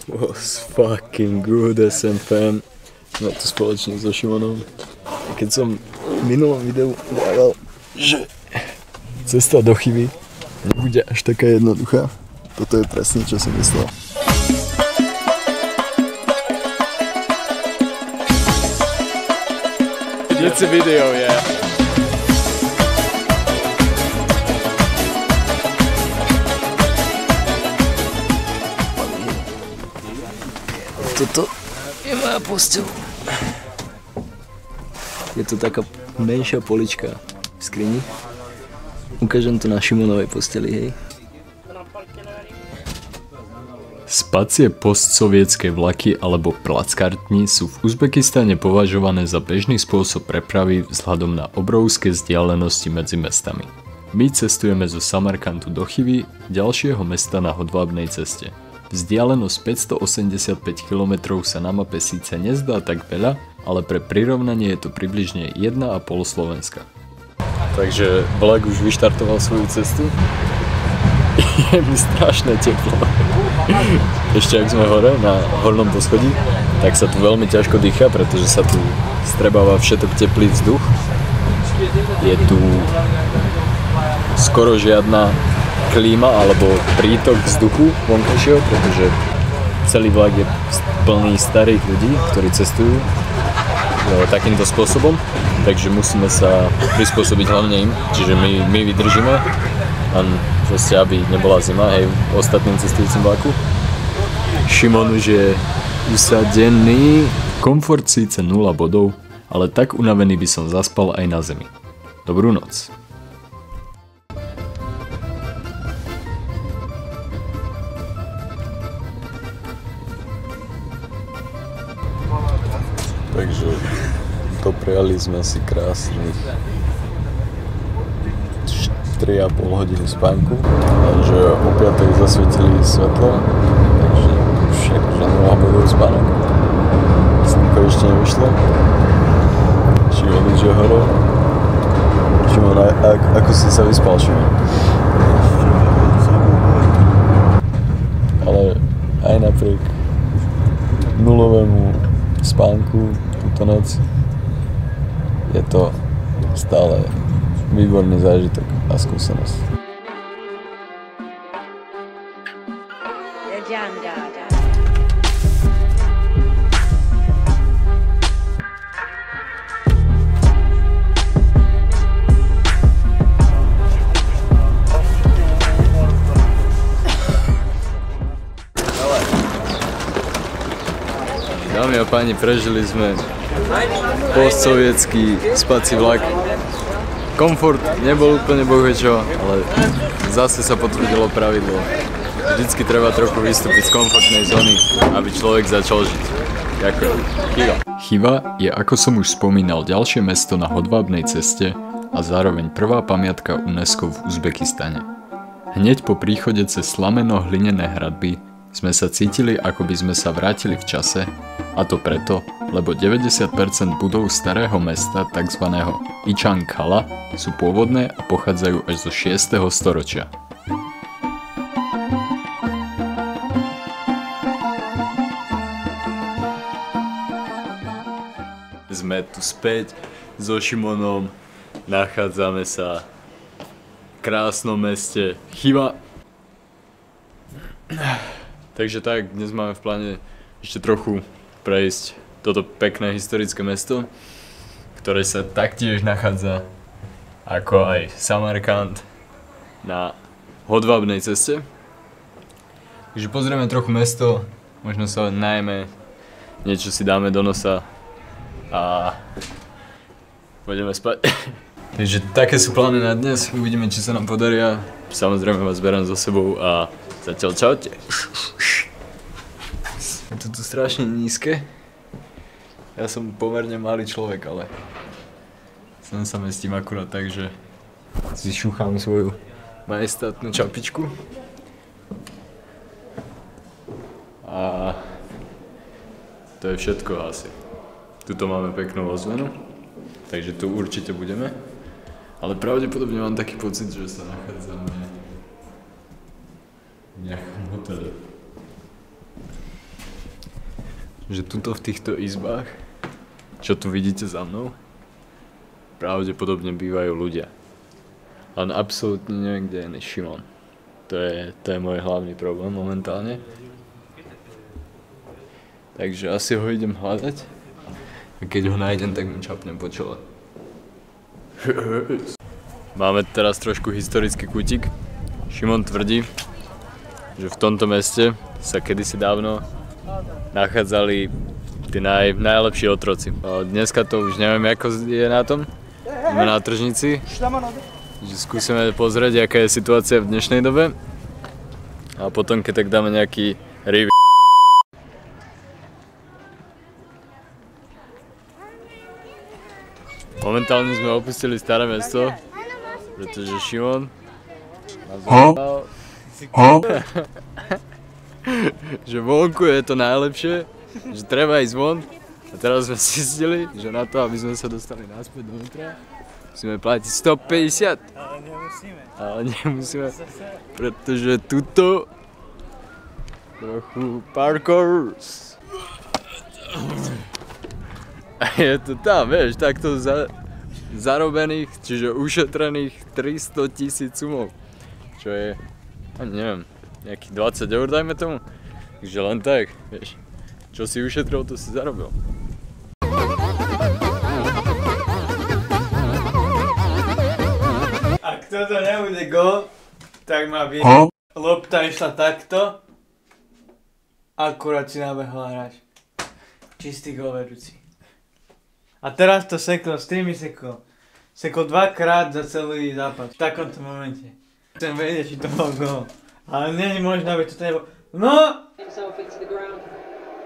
Was fucking good, SMFM. Sme tu spoločne so Šimonom. Keď som v minulom videu uvádzal, že cesta do Chivy nebude až taká jednoduchá, toto je presne, čo som myslel. It's a video, yeah. Toto je moja posteľ. Je to taká menšia polička v skrini. Ukážem to na Šimonovej posteli, hej. Spacie postsovietské vlaky alebo plackartni sú v Uzbekistane považované za bežný spôsob prepravy vzhľadom na obrovské vzdialenosti medzi mestami. My cestujeme zo Samarkantu do Chivy, ďalšieho mesta na hodvábnej ceste. Vzdialenosť 585 km sa na mape síce nezdá tak veľa, ale pre prirovnanie je to približne 1,5 Slovenska. Takže vlak už vyštartoval svoju cestu. Je mi strašné teplo. Ešte ak sme hore na hornom poschodí, tak sa tu veľmi ťažko dýcha, pretože sa tu strebáva všetok teplý vzduch. Je tu skoro žiadna klíma alebo prítok vzduchu vonkajšieho, pretože celý vlak je plný starých ľudí, ktorí cestujú takýmto spôsobom, takže musíme sa prispôsobiť hlavne im, čiže my vydržíme, len proste, aby nebola zima, hej, v ostatným cestujúcim vlaku. Šimon už je usadený, komfort síce 0 bodov, ale tak unavený by som zaspal aj na zemi. Dobrú noc. Takže dopriali sme si krásnych 3,5 hodiny spánku, takže o 5:00 zasvietili svetlo, takže všetko, že 0 bodov spánok. Slnko ešte nevyšlo. Šimon už je hore. Šimon, ako si sa vyspal, Šimon? Ale aj napriek nulovému spánku túto noc je to stále výborný zážitok a skúsenosť. Dámy a páni, prežili sme postsovietský spací vlak. Komfort nebol úplne bohvečo, ale zase sa potvrdilo pravidlo. Vždycky treba trochu vystúpiť z komfortnej zóny, aby človek začal žiť. Ďakujem. Chiva. Chiva je, ako som už spomínal, ďalšie mesto na hodvábnej ceste a zároveň prvá pamiatka UNESCO v Uzbekistane. Hneď po príchode cez slameno-hlinené hradby sme sa cítili, ako by sme sa vrátili v čase, a to preto, lebo 90% budov starého mesta, tzv. Ichan-Kala, sú pôvodné a pochádzajú až zo 6. storočia. Sme tu späť so Šimonom, nachádzame sa v krásnom meste Chiva. Takže tak, dnes máme v pláne ešte trochu prejsť toto pekné historické mesto, ktoré sa taktiež nachádza ako aj Samarkand na hodvábnej ceste. Takže pozrieme trochu mesto, možno sa najmä niečo si dáme do nosa a pôjdeme spať. Takže také sú plány na dnes, uvidíme, či sa nám podaria. Samozrejme vás beriem so sebou a zatiaľ čaute. Je to tu strašne nízke. Ja som pomerne malý človek, ale sem sa mestím akurát tak, že si šúcham svoju majestátnu čapičku. A to je všetko asi. Tuto máme peknú ozvenu, takže tu určite budeme. Ale pravdepodobne mám taký pocit, že sa nachádzame nejakom hoteli. Že tuto v týchto izbách, čo tu vidíte za mnou, pravdepodobne bývajú ľudia. Len absolútne neviem, kde je Šimon. To je môj hlavný problém momentálne. Takže asi ho idem hľadať. A keď ho nájdem, tak mu čapnem po čele. Máme teraz trošku historický kútik. Šimon tvrdí, že v tomto meste sa kedysi dávno nachádzali tí najlepší otroci. Dneska to už neviem, ako je na tom. Sme na tržnici. Skúsime pozrieť, aká je situácia v dnešnej dobe. A potom, keď tak dáme nejaký review. Momentálne sme opustili staré mesto, pretože Šimon nás zavolal, že vonku je to najlepšie, že treba ísť von. A teraz sme zistili, že na to, aby sme sa dostali naspäť dovnútra, musíme platiť 150. Ale nemusíme, pretože tuto trochu parkours. A je to tam, vieš, takto zarobených, čiže ušetrených 300 000 sumov. Čo je, neviem, nejakých 20 eur, dajme tomu. Takže len tak, vieš, čo si ušetril, to si zarobil. Ak toto nebude gól, tak má byť. Lopta išla takto, akurát si nabehol hráč. Čistý gól vedúci. A teraz to sekol, streamy sekol. Sekol 2-krát za celý zápas. V takomto momente. Chcem vedieť, či to bol gól. Ale nie je možné, aby to nebol. No!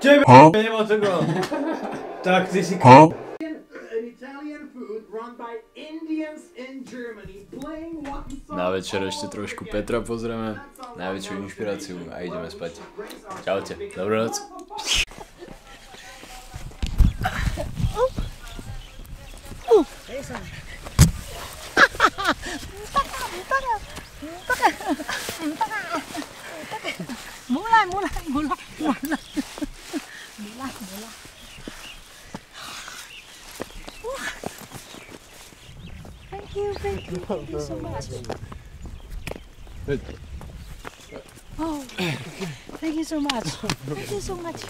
Čo nebol to gól? Tak ty si Na večer ešte trošku Petra pozrieme, najväčšiu inšpiráciu a ideme spať. Čaute, dobrú noc. Mulai. Thank you so much. Oh, thank you so much. Thank you so much.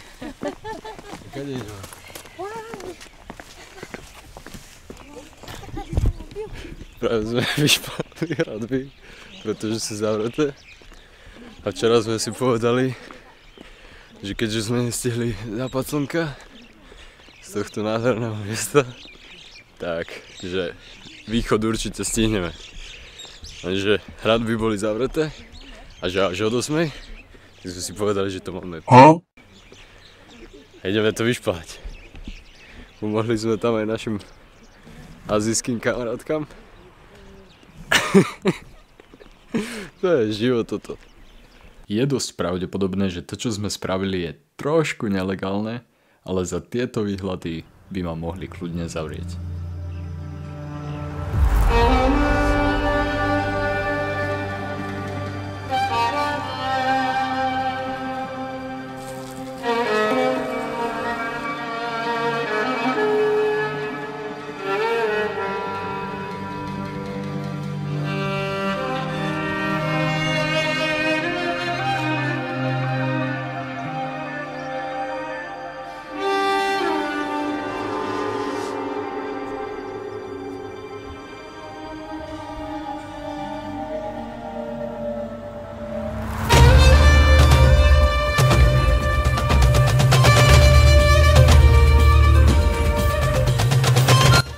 Práve sme vyšpali hradby, pretože sú zavreté. A včera sme si povedali, že keďže sme nestihli západ slnka z tohto nádherného miesta, tak že východ určite stihneme. Lenže hradby boli zavreté a že až od 8, tak sme si povedali, že to máme. A ideme to vyšpať. Pomohli sme tam aj našim azijským kamarátkam. To je život toto. Je dosť pravdepodobné, že to, čo sme spravili, je trošku nelegálne, ale za tieto výhľady by ma mohli kľudne zavrieť.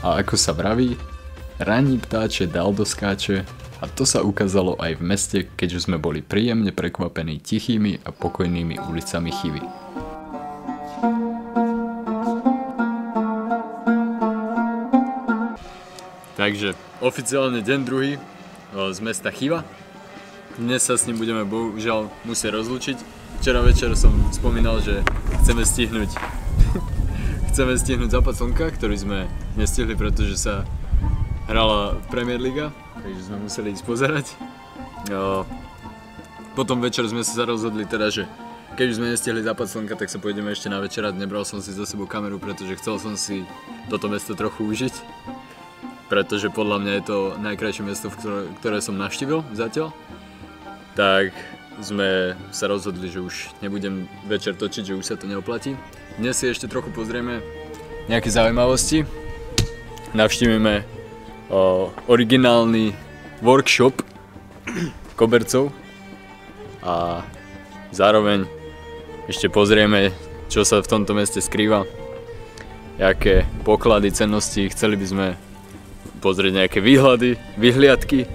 A ako sa vraví, ranní ptáče dal do skáče a to sa ukázalo aj v meste, keďže sme boli príjemne prekvapení tichými a pokojnými ulicami Chivy. Takže oficiálne deň druhý z mesta Chiva. Dnes sa s ním budeme bohužiaľ musieť rozlúčiť. Včera večer som spomínal, že chceme stihnúť západ slnka, ktorý sme nestihli, pretože sa hrala Premier Liga, takže sme museli ísť pozerať. potom večer sme sa rozhodli teda, že keď už sme nestihli západ slnka, tak sa pôjdeme ešte na večerať. Nebral som si za sebou kameru, pretože chcel som si toto mesto trochu užiť. Pretože podľa mňa je to najkrajšie mesto, ktoré som navštívil zatiaľ. Tak sme sa rozhodli, že už nebudem večer točiť, že už sa to neoplatí. Dnes si ešte trochu pozrieme nejaké zaujímavosti. Navštívime originálny workshop kobercov a zároveň ešte pozrieme, čo sa v tomto meste skrýva, aké poklady, cennosti. Chceli by sme pozrieť nejaké vyhliadky,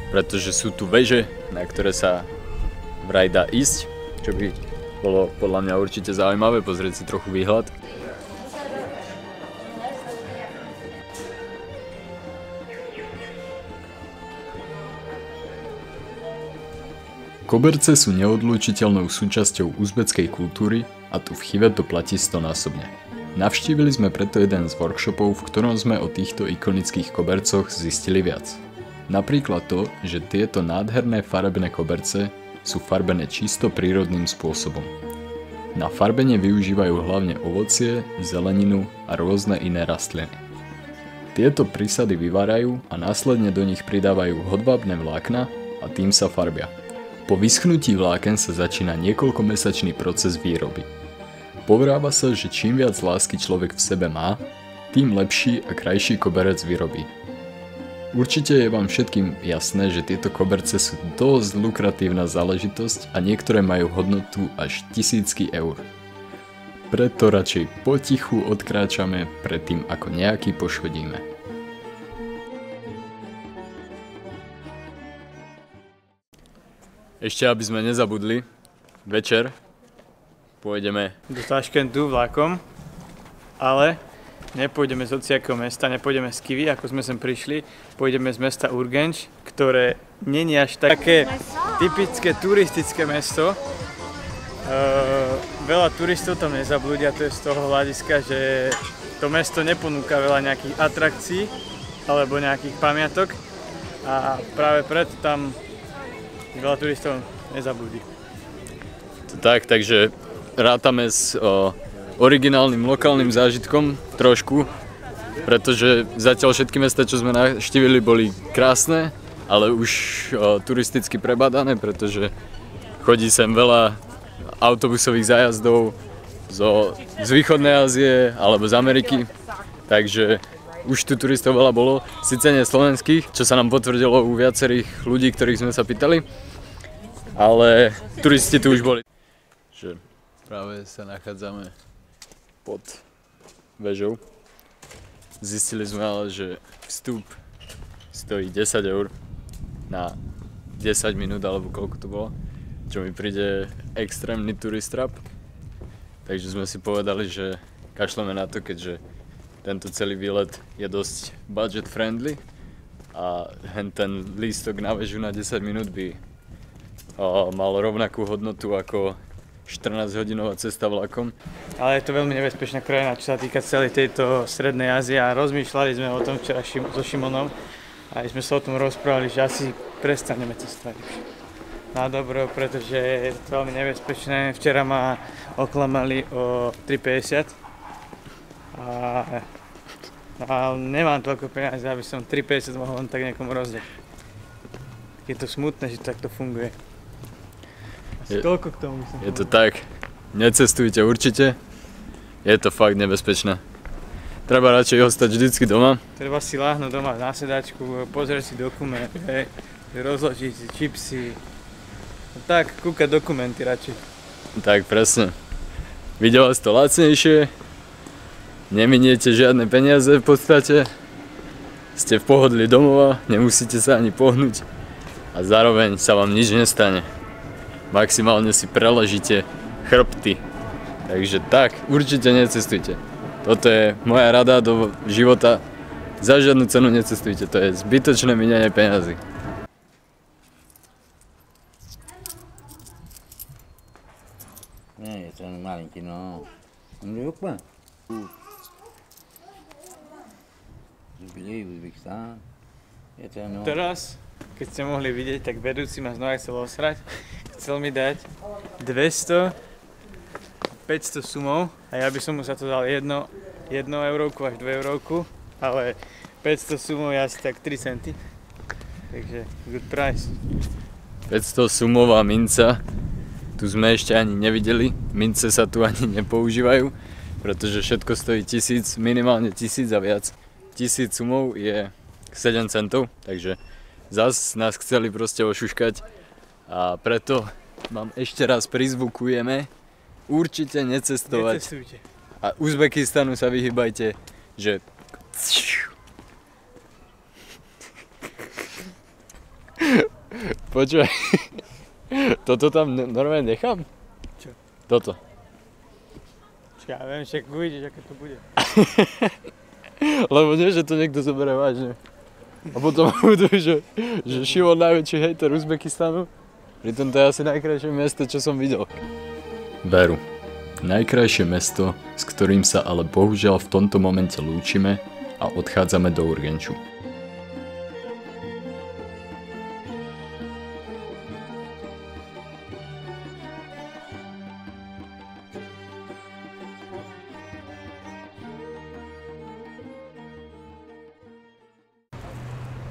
pretože sú tu veže, na ktoré sa vraj dá ísť, čo by bolo podľa mňa určite zaujímavé pozrieť si trochu výhľad. Koberce sú neodlučiteľnou súčasťou uzbeckej kultúry a tu v Chive to platí 100-násobne. Navštívili sme preto jeden z workshopov, v ktorom sme o týchto ikonických kobercoch zistili viac. Napríklad to, že tieto nádherné farebné koberce sú farbené čisto prírodným spôsobom. Na farbenie využívajú hlavne ovocie, zeleninu a rôzne iné rastliny. Tieto prísady vyvárajú a následne do nich pridávajú hodvábne vlákna a tým sa farbia. Po vyschnutí vláken sa začína niekoľkomesačný proces výroby. Povráva sa, že čím viac lásky človek v sebe má, tým lepší a krajší koberec vyrobí. Určite je vám všetkým jasné, že tieto koberce sú dosť lukratívna záležitosť a niektoré majú hodnotu až tisícky eur. Preto radšej potichu odkráčame pred tým, ako nejaký poškodíme. Ešte aby sme nezabudli, večer pôjdeme do Taškentu vlakom, ale nepôjdeme z hociakého mesta, nepôjdeme z Kivy, ako sme sem prišli, pôjdeme z mesta Urgenč, ktoré nie je až také typické turistické mesto. Veľa turistov tam nezablúdia, to je z toho hľadiska, že to mesto neponúka veľa nejakých atrakcií alebo nejakých pamiatok a práve preto tam veľa turistov nezablúdi. Takže rátame s originálnym lokálnym zážitkom trošku, pretože zatiaľ všetky mesta, čo sme navštívili, boli krásne, ale už turisticky prebadané, pretože chodí sem veľa autobusových zájazdov z východnej Ázie alebo z Ameriky, takže už tu turistov veľa bolo, síce nie slovenských, čo sa nám potvrdilo u viacerých ľudí, ktorých sme sa pýtali, ale turisti tu už boli. Že práve sa nachádzame pod vežou. Zistili sme ale, že vstup stojí 10 eur na 10 minút alebo koľko to bolo, čo mi príde extrémny turistrap. Takže sme si povedali, že kašleme na to, keďže tento celý výlet je dosť budget friendly a ten lístok na väžu na 10 minút by mal rovnakú hodnotu ako 14-hodinová cesta vlakom. Ale je to veľmi nebezpečná krajina, čo sa týka celej tejto Strednej Ázie a rozmýšľali sme o tom včera so Šimonom a sme sa o tom rozprávali, že asi prestaneme cestovať už. Na dobro, pretože je to veľmi nebezpečné. Včera ma oklamali o 3,50 a nemám toľko peniazí, aby som 3,50 mohol len tak niekomu rozdať. Je to smutné, že takto funguje. Koľko k tomu myslím? Je to tak. Necestujte určite. Je to fakt nebezpečné. Treba radšej ostať vždycky doma. Treba si láhnuť doma na sedačku, pozrieť si dokument, rozložiť si čipsy. No tak, kúkať dokumenty radšej. Tak, presne. Vidie vás to lacnejšie. Neminiete žiadne peniaze v podstate. Ste v pohodlí domova, nemusíte sa ani pohnúť. A zároveň sa vám nič nestane. Maximálne si preležíte chrbty. Takže tak, určite necestujte. Toto je moja rada do života. Za žiadnu cenu necestujte, to je zbytočné míňanie peňazí. Nie, je to malinký, no. On je úplne. Teraz, keď ste mohli vidieť, tak vedúci ma znova chcel osrať. chcel mi dať 200, 500 sumov a ja by som mu za to dal 1 eurovku až 2 eurovku, ale 500 sumov je asi tak 3 centy. Takže good price. 500 sumová minca, tu sme ešte ani nevideli, mince sa tu ani nepoužívajú, pretože všetko stojí 1000, minimálne 1000 a viac. 1000 sumov je 7 centov, takže zas nás chceli proste ošuškať a preto vám ešte raz prizvukujeme, určite necestovať. Necestujte. A Uzbekistanu sa vyhýbajte, že... Počúvaj, toto tam normálne nechám? Čo? Toto. Ja viem, však uvidíš, aké to bude. Lebo nie, že to niekto zoberie vážne. A potom budú, že Šimon najväčší hejter Uzbekistanu. Pritom to je asi najkrajšie mesto, čo som videl. Veru. Najkrajšie mesto, s ktorým sa ale bohužiaľ v tomto momente lúčime a odchádzame do Urgenču.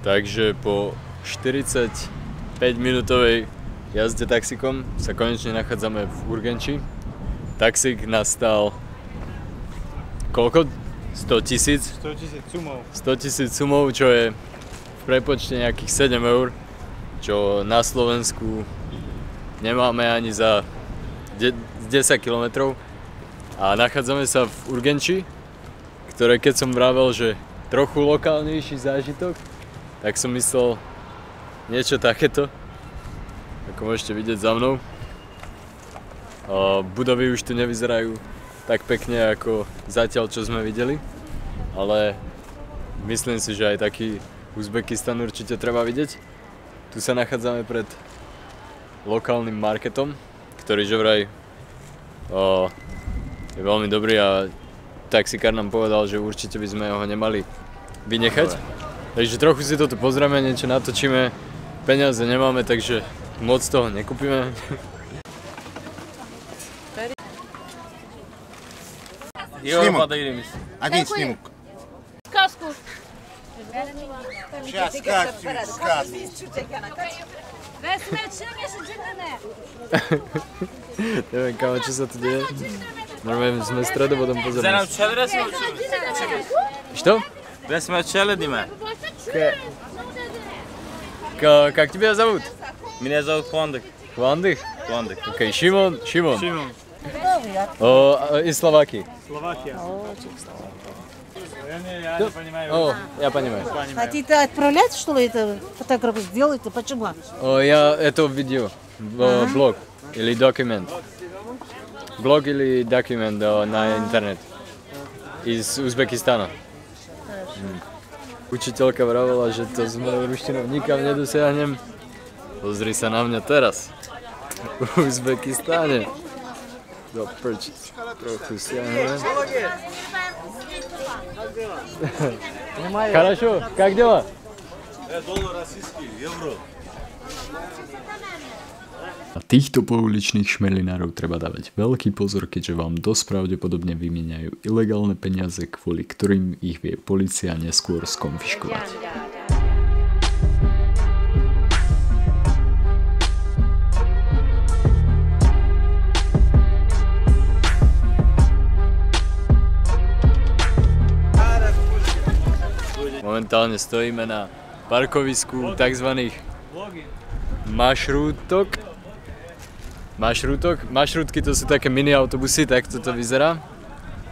Takže po 45-minútovej jazde taxikom sa konečne nachádzame v Urgenči. Taxík nás stál koľko? 100 000? 100 000 sumov. 100 000 sumov, čo je v prepočte nejakých 7 eur, čo na Slovensku nemáme ani za 10 km. A nachádzame sa v Urgenči, ktoré keď som vravel, že trochu lokálnejší zážitok, tak som myslel niečo takéto, ako môžete vidieť za mnou. Budovy už tu nevyzerajú tak pekne ako zatiaľ, čo sme videli, ale myslím si, že aj taký Uzbekistan určite treba vidieť. Tu sa nachádzame pred lokálnym marketom, ktorý že vraj je veľmi dobrý a taxikár nám povedal, že určite by sme ho nemali vynechať. Takže trochu si toto pozrieme, niečo natočíme, peniaze nemáme, takže moc toho nekúpime. Один снимок. Сказку. Сейчас сказку. Neviem, kámo, čo sa tu deje. Normálne sme stredobodom pozerali. Что? Вначале, Дима. Как тебя зовут? Меня зовут Хвандык. Хвандых? Хвандык. Окей, Шимон. Šimon. Из Словакии. Slovakia. Я не понимаю. Я понимаю. Хотите отправлять, что ли, это фотографы сделаете? Почему? Я это видео, блог или документ. Блог или документ на интернет из Узбекистана. Učiteľka vravela, že to s mojou ruštinou nikam nedosiahnem. Pozri sa na mňa teraz. V Uzbekistáne. Do prč. Trochu siahneme. Хорошо, как дела? Доллар российский, евро. Na týchto pouličných šmelinárov treba dávať veľký pozor, keďže vám dosť pravdepodobne vymieňajú ilegálne peniaze, kvôli ktorým ich vie polícia neskôr skonfiškovať. Momentálne stojíme na parkovisku tzv. Mašrútok. Mašrútky to sú také mini autobusy, tak toto vyzerá.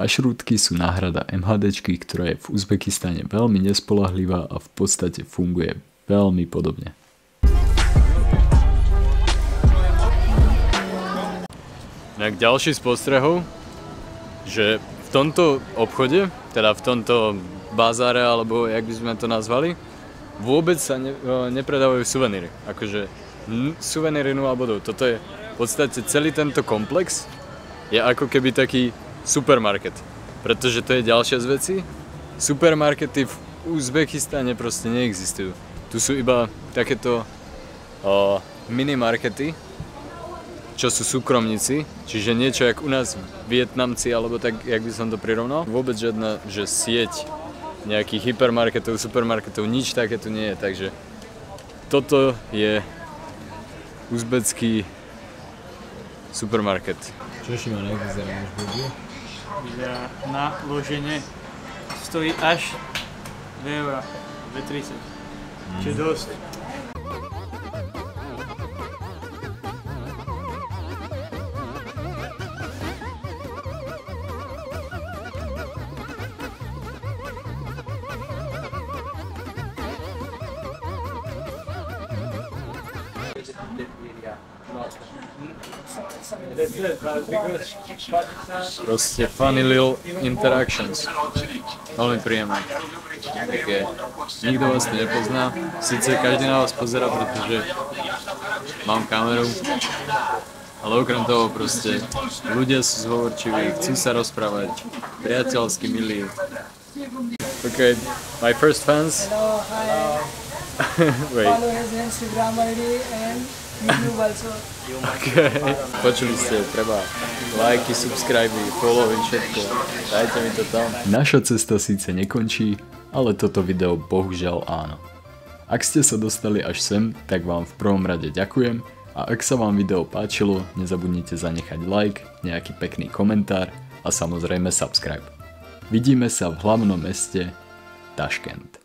Mašrútky sú náhrada MHDčky, ktorá je v Uzbekistane veľmi nespoľahlivá a v podstate funguje veľmi podobne. Tak ďalší z postrehov, že v tomto obchode, teda v tomto bazáre, alebo jak by sme to nazvali, vôbec sa nepredávajú suveníry. Akože suveníry 0 bodov. Toto je v podstate celý tento komplex je ako keby taký supermarket. Pretože to je ďalšia z vecí. Supermarkety v Uzbekistane proste neexistujú. Tu sú iba takéto minimarkety, čo sú súkromníci, čiže niečo jak u nás Vietnamci, alebo tak, jak by som to prirovnal. Vôbec žiadna, že sieť nejakých hypermarketov, supermarketov, nič také tu nie je, takže toto je uzbecký supermarket. Čo Šimon, jak vyzeráš, Bobi? Vyzerá na loženie. Stojí až 2 €, 2,30 €. Čiže dosť. Proste funny little interactions. Veľmi príjemné. Také, nikto vás tu nepozná, síce každý na vás pozerá, pretože mám kameru, ale okrem toho proste ľudia sú zhovorčiví, chcú sa rozprávať, priateľsky milí. Okay, my first fans. Hello, hi. Wait. Follow his Instagram ID and YouTube also. Okay. Počuli ste, treba lajky, subscribe, followy, všetko. Dajte mi to tam. Naša cesta síce nekončí, ale toto video bohužiaľ áno. Ak ste sa dostali až sem, tak vám v prvom rade ďakujem a ak sa vám video páčilo, nezabudnite zanechať like, nejaký pekný komentár a samozrejme subscribe. Vidíme sa v hlavnom meste Taškent.